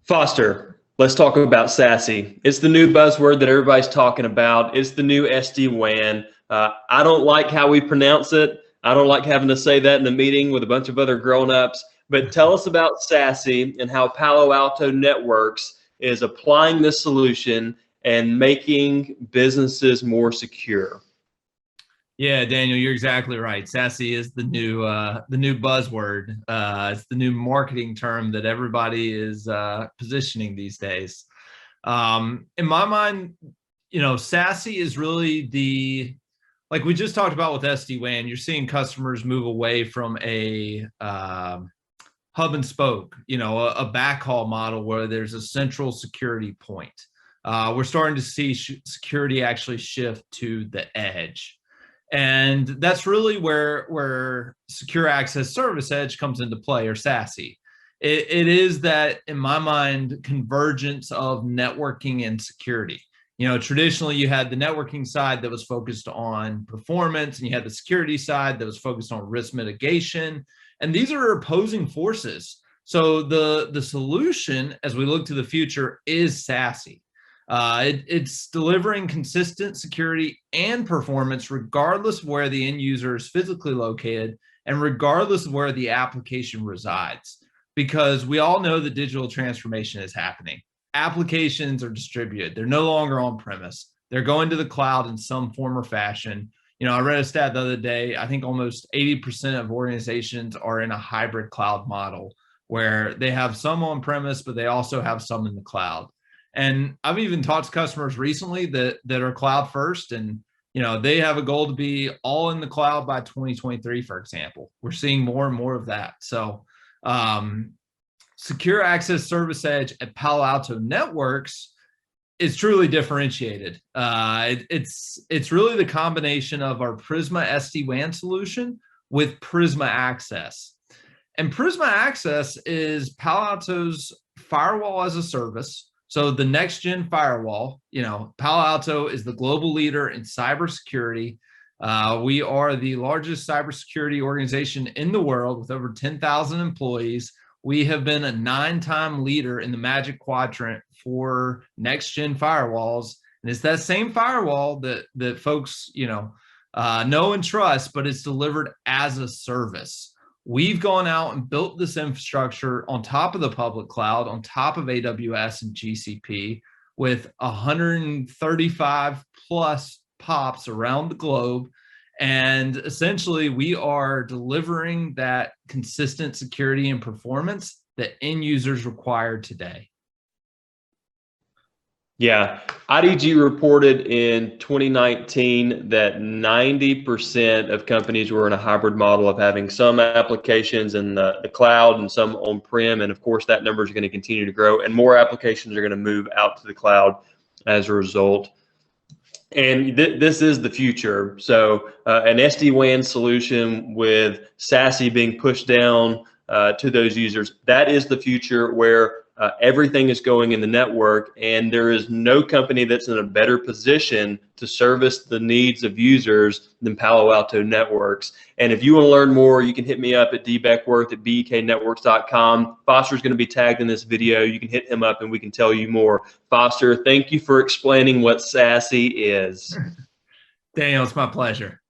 Foster, let's talk about SASE. It's the new buzzword that everybody's talking about. It's the new SD-WAN. I don't like how we pronounce it. I don't like having to say that in a meeting with a bunch of other grown-ups. But tell us about SASE and how Palo Alto Networks is applying this solution and making businesses more secure. Yeah, Daniel, you're exactly right. SASE is the new buzzword. It's the new marketing term that everybody is positioning these days. In my mind, SASE is really like we just talked about with SD-WAN. You're seeing customers move away from a hub and spoke, a backhaul model where there's a central security point. We're starting to see security actually shift to the edge. And that's really where Secure Access Service Edge comes into play, or SASE. It is that, in my mind, convergence of networking and security. Traditionally you had the networking side that was focused on performance, and you had the security side that was focused on risk mitigation. And these are opposing forces. So the solution, as we look to the future, is SASE. It's delivering consistent security and performance regardless of where the end user is physically located and regardless of where the application resides. Because we all know that digital transformation is happening. Applications are distributed. They're no longer on premise. They're going to the cloud in some form or fashion. I read a stat the other day. I think almost 80% of organizations are in a hybrid cloud model where they have some on premise, but they also have some in the cloud. And I've even talked to customers recently that are cloud first, and they have a goal to be all in the cloud by 2023, for example. We're seeing more and more of that. So Secure Access Service Edge at Palo Alto Networks is truly differentiated. It's really the combination of our Prisma SD-WAN solution with Prisma Access. And Prisma Access is Palo Alto's firewall as a service. So the next gen firewall, Palo Alto is the global leader in cybersecurity. We are the largest cybersecurity organization in the world with over 10,000 employees. We have been a 9-time leader in the Magic Quadrant for next gen firewalls. And it's that same firewall that folks, know and trust, but it's delivered as a service. We've gone out and built this infrastructure on top of the public cloud, on top of AWS and GCP, with 135 plus POPs around the globe. And essentially, we are delivering that consistent security and performance that end users require today. Yeah, IDG reported in 2019 that 90% of companies were in a hybrid model of having some applications in the cloud and some on-prem. And of course, that number is going to continue to grow, and more applications are going to move out to the cloud as a result. And this is the future. So an SD-WAN solution with SASE being pushed down to those users, that is the future where everything is going in the network, and there is no company that's in a better position to service the needs of users than Palo Alto Networks. And if you want to learn more, you can hit me up at dbeckworth@beknetworks.com. Foster's going to be tagged in this video. You can hit him up and we can tell you more. Foster, thank you for explaining what SASE is. Daniel, it's my pleasure.